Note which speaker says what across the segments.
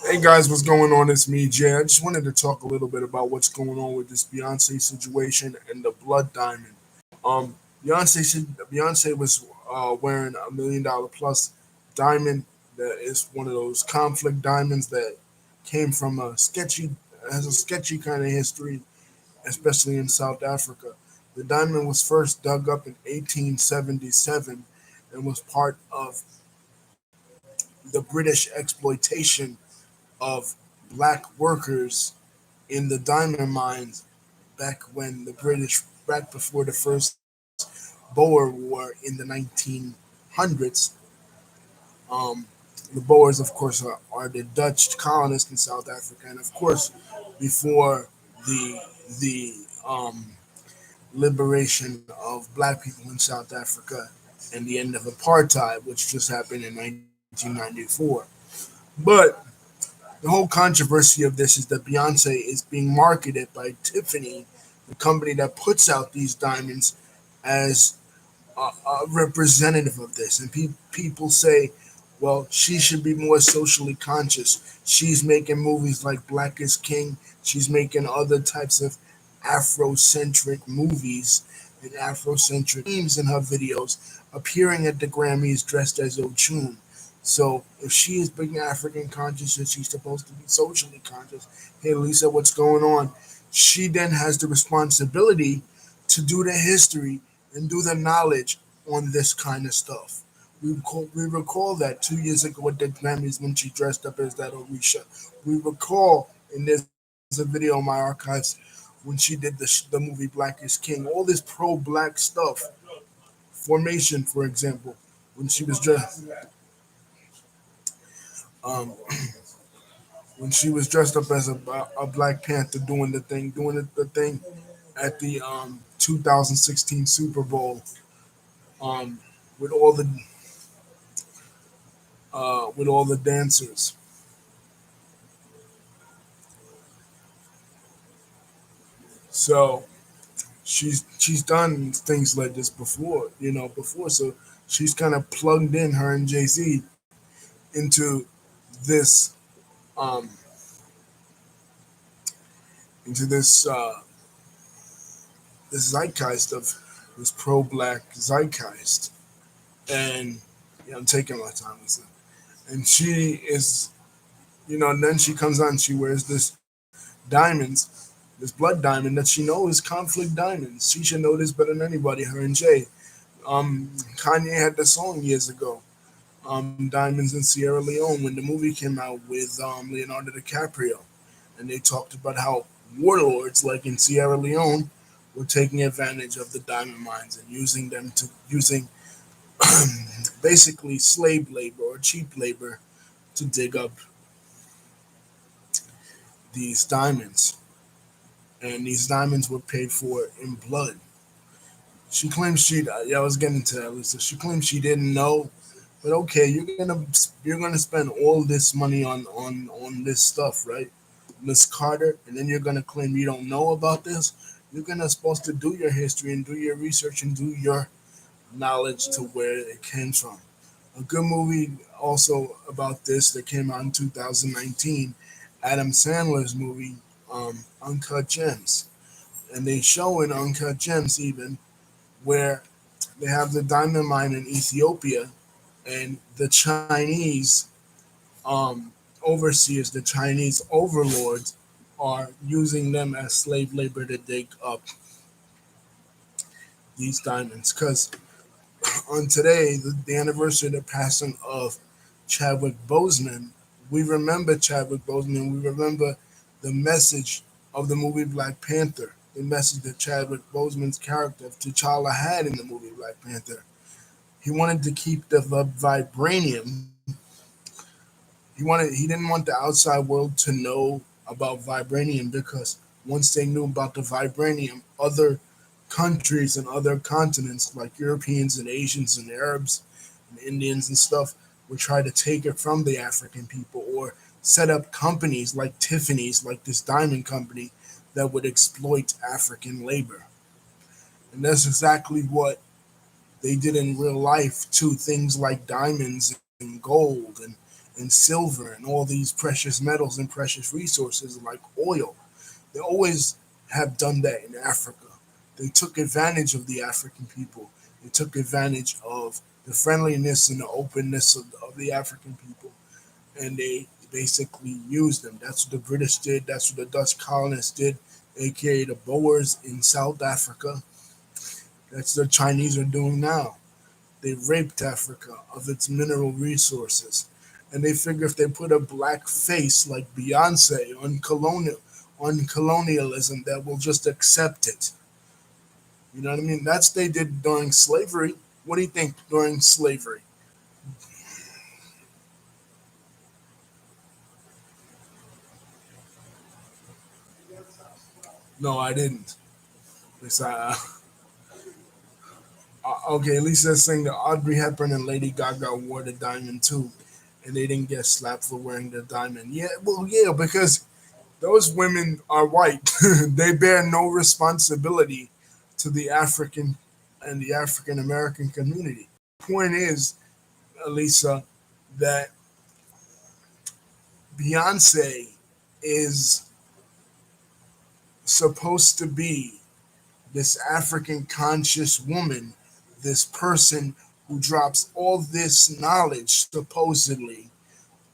Speaker 1: Hey guys, what's going on? It's me, Jay. I just wanted to talk a little bit about what's going on with this Beyonce situation and the blood diamond. Um, Beyonce was wearing $1 million plus diamond that is one of those conflict diamonds that came from a sketchy has a sketchy kind of history, especially in South Africa. The diamond was first dug up in 1877 and was part of the British exploitation of black workers in the diamond mines back before the first Boer War in the 1900s. Um, the Boers, of course, are the Dutch colonists in South Africa, and of course, before the the liberation of black people in South Africa and the end of apartheid, which just happened in 1994. But the whole controversy of this is that Beyonce is being marketed by Tiffany, the company that puts out these diamonds, as a representative of this. And people say, well, she should be more socially conscious. She's making movies like Black is King. She's making other types of Afrocentric movies and Afrocentric themes in her videos, appearing at the Grammys dressed as Ochun. So if she is being African conscious and she's supposed to be socially conscious, hey Lisa, what's going on? She then has the responsibility to do the history and do the knowledge on this kind of stuff. We recall that 2 years ago at the Grammys when she dressed up as that Orisha. We recall, and there's a video in my archives when she did the movie Black is King. All this pro-black stuff, Formation, for example, when she was dressed. Um, when she was dressed up as a Black Panther doing the thing at the 2016 Super Bowl, um, with all the dancers. So she's done things like this before, before. So she's kind of plugged in her and Jay Z into this um, into this zeitgeist of this pro black zeitgeist. And yeah, I'm taking my time with it. And she is, and then she comes on, she wears this diamonds, this blood diamond that she knows is conflict diamonds. She should know this better than anybody, her and Jay. Kanye had the song years ago, Diamonds in Sierra Leone, when the movie came out with Leonardo DiCaprio. And they talked about how warlords, like in Sierra Leone, were taking advantage of the diamond mines and using basically slave labor or cheap labor to dig up these diamonds. And these diamonds were paid for in blood. She claims yeah, I was getting to that, Lisa. She claims she didn't know, but okay, you're gonna spend all this money on this stuff, right, Miss Carter, and then you're gonna claim you don't know about this. You're gonna supposed to do your history and do your research and do your knowledge to where it came from. A good movie also about this that came out in 2019, Adam Sandler's movie, Uncut Gems, and they show in Uncut Gems even where they have the diamond mine in Ethiopia, and the Chinese overseers, the Chinese overlords, are using them as slave labor to dig up these diamonds. Because on today, the anniversary of the passing of Chadwick Boseman, we remember Chadwick Boseman. We remember the message of the movie Black Panther, the message that Chadwick Boseman's character of T'Challa had in the movie Black Panther. He wanted to keep the vibranium. He didn't want the outside world to know about vibranium because once they knew about the vibranium, other countries and other continents like Europeans and Asians and Arabs and Indians and stuff would try to take it from the African people or set up companies like Tiffany's, like this diamond company, that would exploit African labor. And that's exactly what they did in real life too. Things like diamonds and gold and and silver and all these precious metals and precious resources like oil. They always have done that in Africa. They took advantage of the African people. They took advantage of the friendliness and the openness of the African people, and they basically used them. That's what the British did. That's what the Dutch colonists did, aka the Boers in South Africa. That's what the Chinese are doing now. They raped Africa of its mineral resources. And they figure if they put a black face like Beyonce on colonialism, that will just accept it. You know what I mean? That's what they did during slavery. What do you think during slavery? No, I didn't. It's, okay, at least that's saying that Audrey Hepburn and Lady Gaga wore the diamond too, and they didn't get slapped for wearing the diamond. Yeah, well, yeah, because those women are white. They bear no responsibility to the African and the African American community. Point is, Elisa, that Beyonce is supposed to be this African conscious woman, this person who drops all this knowledge supposedly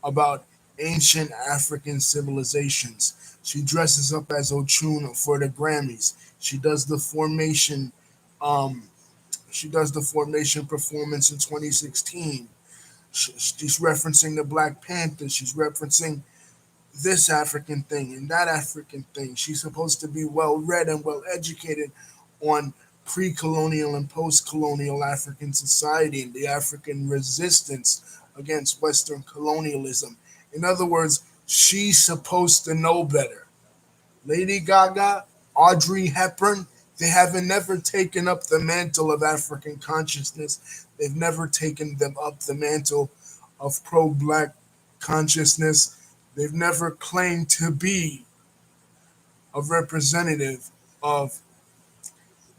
Speaker 1: about ancient African civilizations. She dresses up as Ochuna for the Grammys. She does the formation. Um, she does the formation performance in 2016. She's referencing the Black Panthers. She's referencing this African thing and that African thing. She's supposed to be well read and well educated on pre colonial and post colonial African society and the African resistance against Western colonialism. In other words, she's supposed to know better. Lady Gaga, Audrey Hepburn, they haven't never taken up the mantle of African consciousness. They've never taken them up the mantle of pro black consciousness. They've never claimed to be a representative of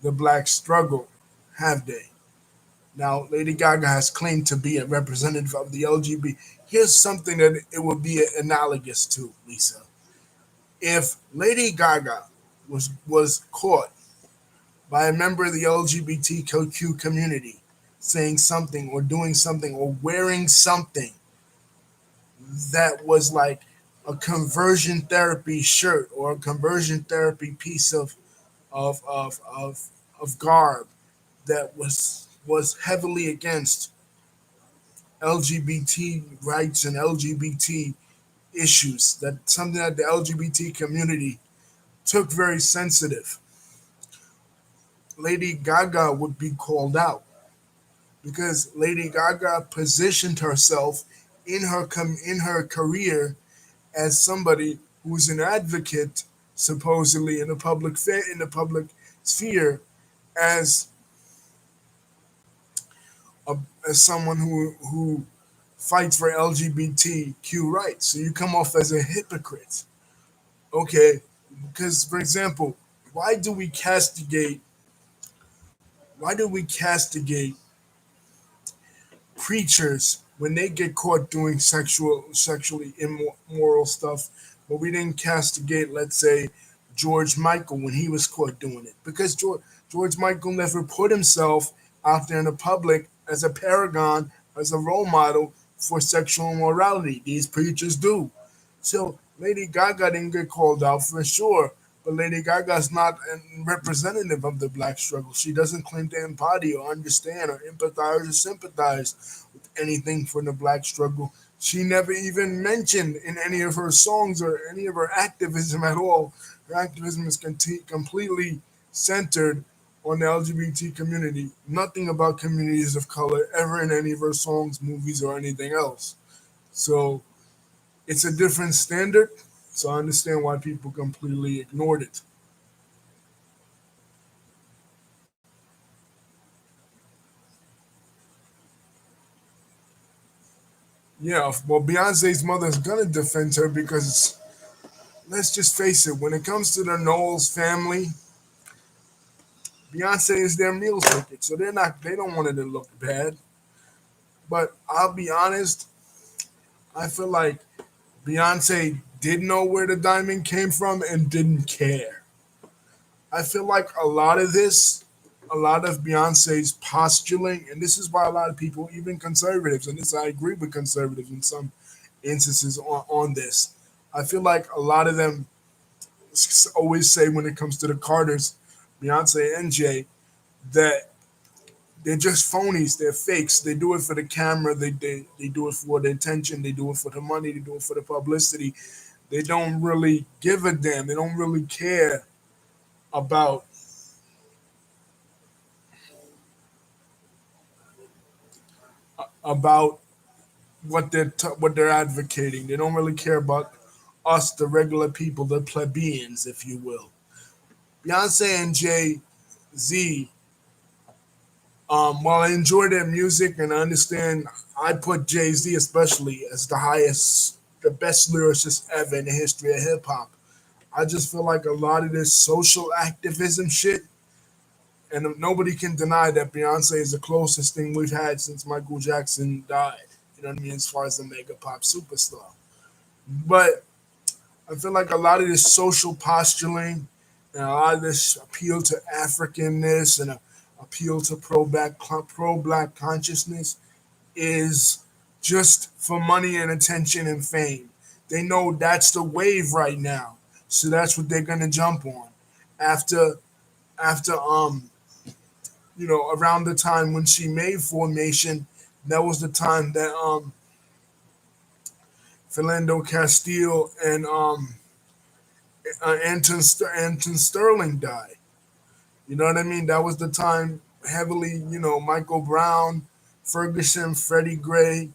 Speaker 1: the black struggle, have they? Now, Lady Gaga has claimed to be a representative of the LGBT. Here's something that it would be analogous to, Lisa. If Lady Gaga was caught by a member of the LGBTQ community saying something or doing something or wearing something that was like a conversion therapy shirt or a conversion therapy piece of of of, of garb that was heavily against LGBT rights and LGBT issues, that something that the LGBT community took very sensitive, Lady Gaga would be called out because Lady Gaga positioned herself in her career as somebody who's an advocate, supposedly in the in the public sphere, as a, as someone who fights for LGBTQ rights. So you come off as a hypocrite. Okay, because for example, why do we castigate? Why do we castigate preachers when they get caught doing sexually immoral stuff, but we didn't castigate, let's say, George Michael when he was caught doing it? Because George Michael never put himself out there in the public as a paragon, as a role model for sexual immorality. These preachers do. So Lady Gaga didn't get called out for sure, but Lady Gaga is not a representative of the black struggle. She doesn't claim to embody or understand or empathize or sympathize with anything from the black struggle. She never even mentioned in any of her songs or any of her activism at all. Her activism is completely centered on the LGBT community. Nothing about communities of color ever in any of her songs, movies, or anything else. So it's a different standard. So I understand why people completely ignored it. Yeah, well, Beyonce's mother is gonna defend her because let's just face it, when it comes to the Knowles family, Beyonce is their meal ticket, so they don't want it to look bad. But I'll be honest, I feel like Beyonce did know where the diamond came from and didn't care. I feel like a lot of Beyonce's postuling, and this is why a lot of people, even conservatives, and this I agree with conservatives in some instances on this. I feel like a lot of them always say when it comes to the Carters, Beyonce and Jay, that they're just phonies. They're fakes. They do it for the camera. They do it for the attention. They do it for the money. They do it for the publicity. They don't really give a damn. They don't really care about about what they're advocating. They don't really care about us, the regular people, the plebeians, if you will. Beyonce and Jay Z. While I enjoy their music and I understand, I put Jay Z especially as the best lyricist ever in the history of hip hop. I just feel like a lot of this social activism shit, and nobody can deny that Beyonce is the closest thing we've had since Michael Jackson died. You know what I mean? As far as a mega pop superstar. But I feel like a lot of this social posturing and a lot of this appeal to Africanness and a appeal to pro black consciousness is just for money and attention and fame. They know that's the wave right now, so that's what they're gonna jump on. After after around the time when she made Formation, that was the time that Philando Castile and Anton Sterling died. You know what I mean? That was the time heavily, Michael Brown, Ferguson, Freddie Gray,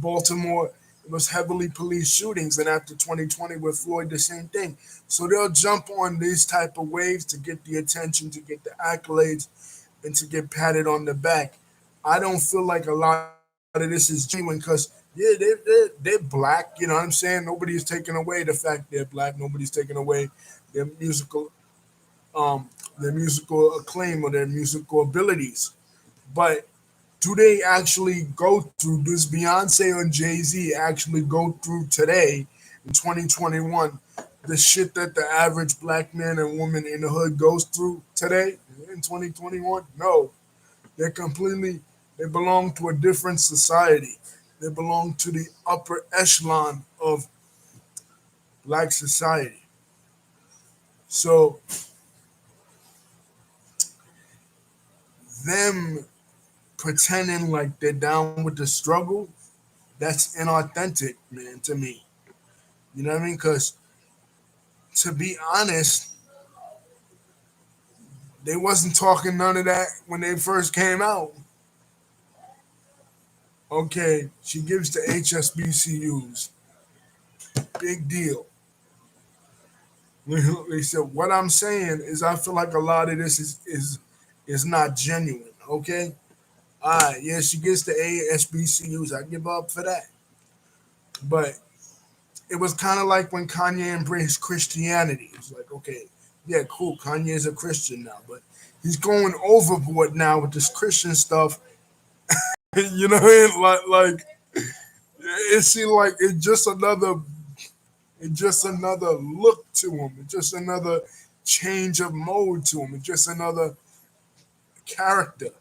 Speaker 1: Baltimore. It was heavily police shootings, and after 2020 with Floyd, the same thing. So they'll jump on these type of waves to get the attention, to get the accolades, and to get patted on the back. I don't feel like a lot of this is genuine because yeah, they're black. You know what I'm saying? Nobody's taking away the fact they're black. Nobody's taking away their um, musical acclaim or their musical abilities. But do they actually go through, does Beyonce and Jay Z actually go through today in 2021 the shit that the average black man and woman in the hood goes through today in 2021? No. They're completely, they belong to a different society. They belong to the upper echelon of black society. So, them pretending like they're down with the struggle, that's inauthentic, man, to me. You know what I mean? Because to be honest, they wasn't talking none of that when they first came out. Okay, she gives to HSBCUs. Big deal. They said, what I'm saying is I feel like a lot of this is not genuine. Okay? Alright, yeah, she gets the HBCUs. I give up for that. But it was kind of like when Kanye embraced Christianity. It's like, okay, yeah, cool. Kanye is a Christian now, but he's going overboard now with this Christian stuff. You know what I mean? Like it seemed like it's just another look to him. It's just another change of mode to him. It's just another character.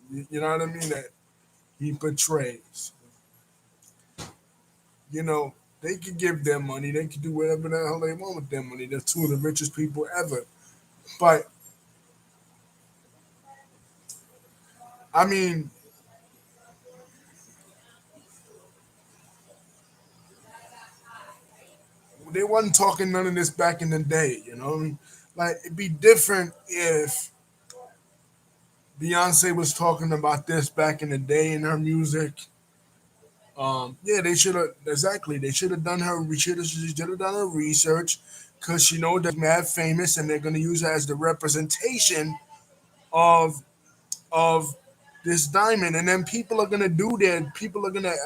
Speaker 1: You know what I mean? That he portrays. You know, they could give their money. They could do whatever the hell they want with their money. They're two of the richest people ever. But I mean, they wasn't talking none of this back in the day. You know what I mean? Like it'd be different if Beyonce was talking about this back in the day in her music. Yeah, they should have exactly. They should have done her. She should have done her research because she know that mad famous, and they're gonna use her as the representation of of this diamond. And then people are gonna,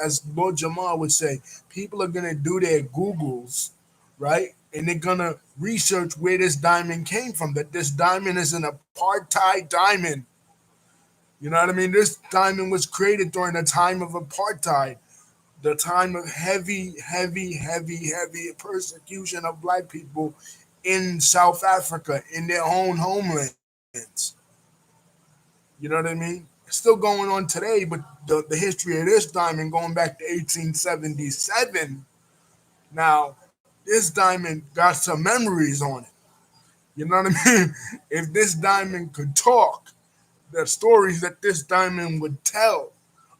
Speaker 1: as Lord Jamal would say, people are gonna do their Googles, right? And they're gonna research where this diamond came from. That this diamond is an apartheid diamond. You know what I mean? This diamond was created during the time of apartheid. the time of heavy persecution of black people in South Africa, in their own homelands. You know what I mean? It's still going on today, but the history of this diamond going back to 1877. Now, this diamond got some memories on it. You know what I mean? If this diamond could talk, the stories that this diamond would tell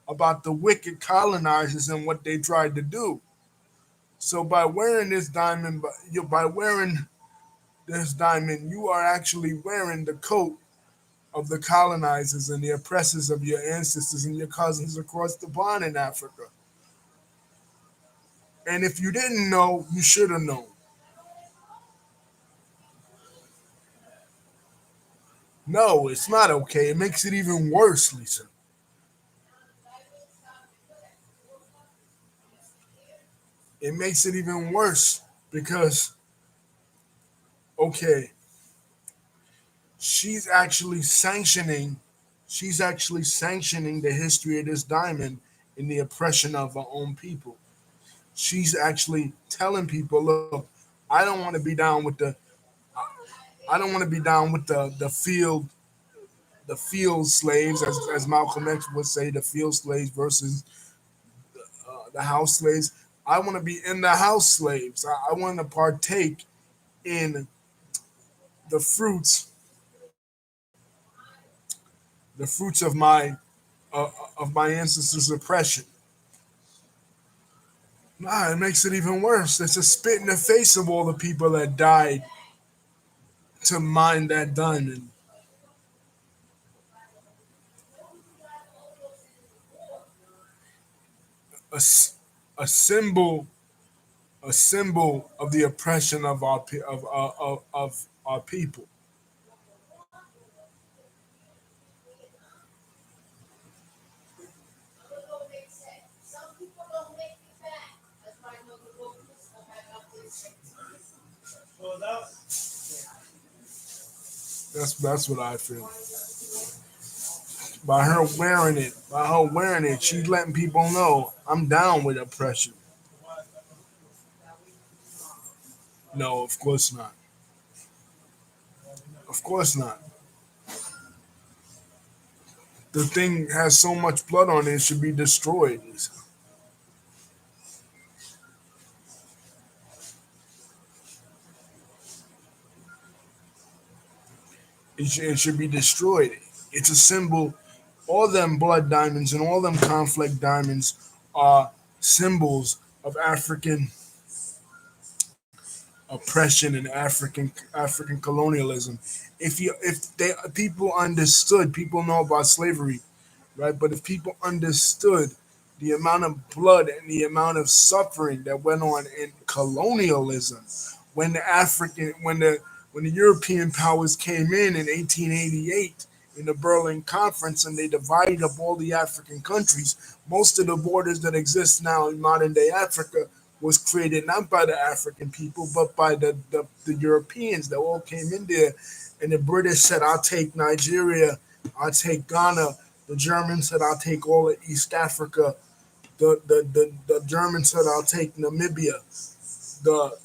Speaker 1: about the wicked colonizers and what they tried to do. So by wearing this diamond, by wearing this diamond, you are actually wearing the coat of the colonizers and the oppressors of your ancestors and your cousins across the pond in Africa. And if you didn't know, you should have known. No, it's not okay. It makes it even worse, Lisa. It makes it even worse because, okay, she's actually sanctioning she's actually sanctioning the history of this diamond in the oppression of her own people. She's actually telling people, look, I don't want to be down with I don't want to be down with the field slaves, as Malcolm X would say, the field slaves versus the house slaves. I want to be in the house slaves. I want to partake in the fruits the fruits of my ancestors' oppression. Nah, it makes it even worse. It's a spit in the face of all the people that died to mine that diamond. A, a symbol, a symbol of the oppression of of our people. That's what I feel. By her wearing it, she's letting people know I'm down with oppression. No, of course not. Of course not. The thing has so much blood on it, it should be destroyed. It should be destroyed. It's a symbol. All them blood diamonds and all them conflict diamonds are symbols of African oppression and African colonialism. If they people understood, people know about slavery, right? But if people understood the amount of blood and the amount of suffering that went on in colonialism when when the European powers came in 1888 in the Berlin Conference and they divided up all the African countries. Most of the borders that exist now in modern day Africa was created not by the African people but by the Europeans that all came in there. And the British said, I'll take Nigeria, I'll take Ghana. The Germans said, I'll take all of East Africa. The Germans said, I'll take Namibia. The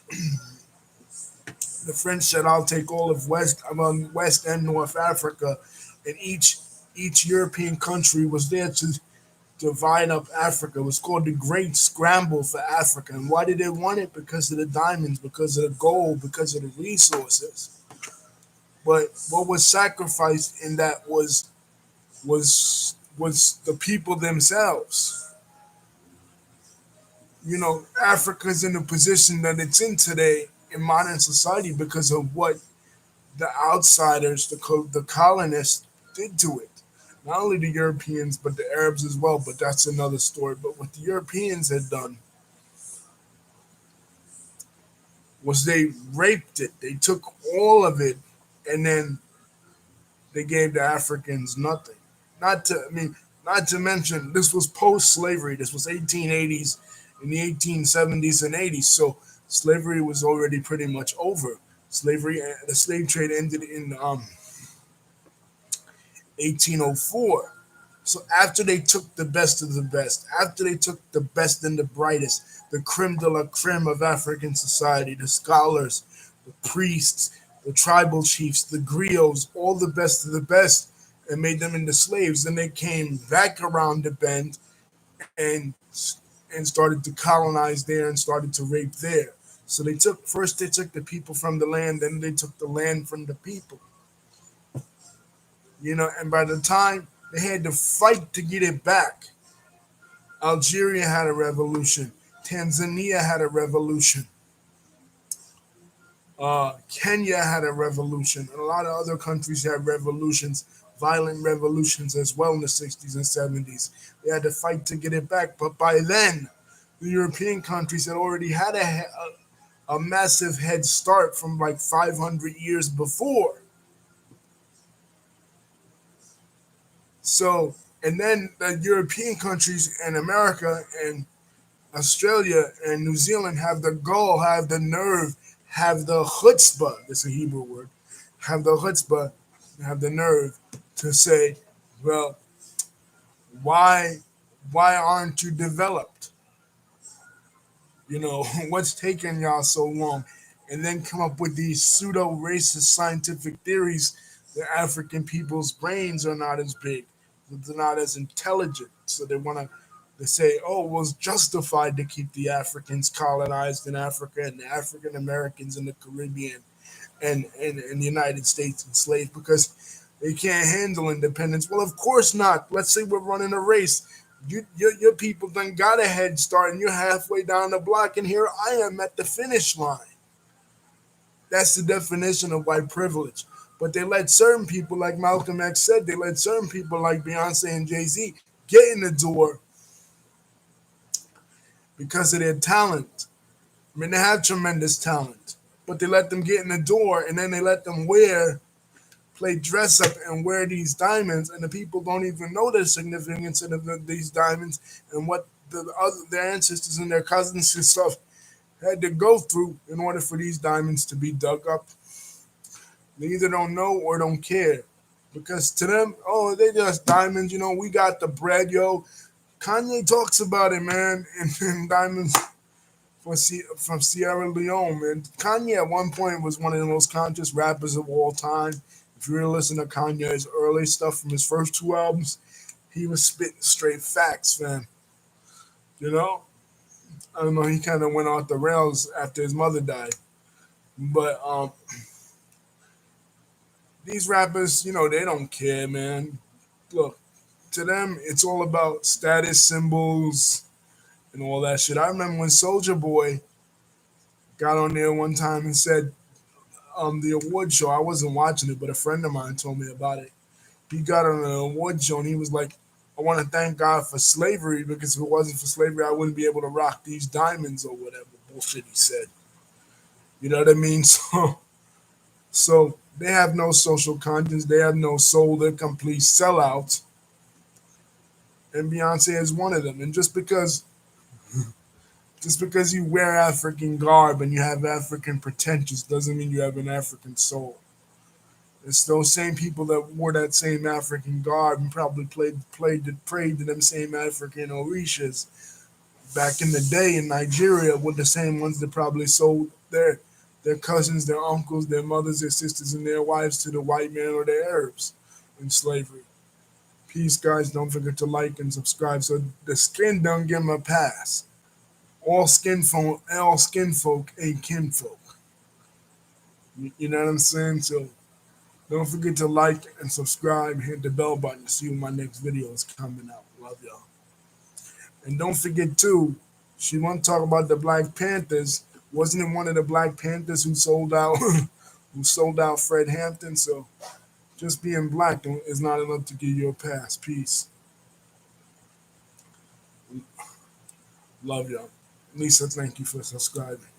Speaker 1: the French said, "I'll take all of West and North Africa," and each European country was there to divide up Africa. It was called the Great Scramble for Africa. And why did they want it? Because of the diamonds, because of the gold, because of the resources. But what was sacrificed in that was the people themselves. Africa's in the position that it's in today in modern society because of what the outsiders, the colonists, did to it. Not only the Europeans, but the Arabs as well. But that's another story. But what the Europeans had done was they raped it. They took all of it, and then they gave the Africans nothing. Not to mention this was post-slavery. This was 1880s, in the 1870s and 80s. So slavery was already pretty much over. The slave trade ended in 1804. So after they took the best of the best, after they took the best and the brightest, the creme de la creme of African society, the scholars, the priests, the tribal chiefs, the griots, all the best of the best, and made them into slaves, then they came back around the bend and and started to colonize there and started to rape there. So they took the people from the land, then they took the land from the people. And by the time they had to fight to get it back, Algeria had a revolution, Tanzania had a revolution, Kenya had a revolution, and a lot of other countries had revolutions, violent revolutions as well in the 60s and 70s. They had to fight to get it back, but by then, the European countries had already had a massive head start from like 500 years before. So, and then the European countries and America and Australia and New Zealand have the gall, have the nerve, have the chutzpah, that's a Hebrew word, have the chutzpah, have the nerve to say, well, why why aren't you developed? What's taking y'all so long? And then come up with these pseudo racist scientific theories that African people's brains are not as big, that they're not as intelligent. So they say, oh, it was justified to keep the Africans colonized in Africa and the African Americans in the Caribbean and the United States enslaved because they can't handle independence. Well, of course not. Let's say we're running a race. Your people done got a head start and you're halfway down the block, and here I am at the finish line. That's the definition of white privilege. But they let certain people, like Malcolm X said, they let certain people like Beyonce and Jay-Z get in the door because of their talent. I mean, they have tremendous talent, but they let them get in the door and then they let them play dress up and wear these diamonds, and the people don't even know the significance of these diamonds and what their ancestors and their cousins and stuff had to go through in order for these diamonds to be dug up. They either don't know or don't care. Because to them, oh, they just diamonds, we got the bread, yo. Kanye talks about it, man, and diamonds from Sierra Leone, man. Kanye at one point was one of the most conscious rappers of all time. If you really listen to Kanye's early stuff from his first two albums, he was spitting straight facts, man. You know? I don't know, he kind of went off the rails after his mother died. But these rappers, they don't care, man. Look, to them, it's all about status symbols and all that shit. I remember when Soldier Boy got on there one time and said, the award show, I wasn't watching it, but a friend of mine told me about it. He got on an award show and he was like, I want to thank God for slavery because if it wasn't for slavery, I wouldn't be able to rock these diamonds or whatever bullshit he said. You know what I mean? So they have no social conscience. They have no soul. They're complete sellouts. And Beyonce is one of them. And just because you wear African garb and you have African pretensions doesn't mean you have an African soul. It's those same people that wore that same African garb and probably prayed to them same African orishas back in the day in Nigeria were the same ones that probably sold their cousins, their uncles, their mothers, their sisters, and their wives to the white man or the Arabs in slavery. Peace, guys. Don't forget to like and subscribe so the skin don't give them a pass. All skin folk ain't kinfolk. You know what I'm saying? So don't forget to like and subscribe, hit the bell button to see when my next video is coming out. Love y'all. And don't forget too, she want to talk about the Black Panthers. Wasn't it one of the Black Panthers who sold out who sold out Fred Hampton? So just being black is not enough to give you a pass. Peace. Love y'all. Lisa, thank you for subscribing.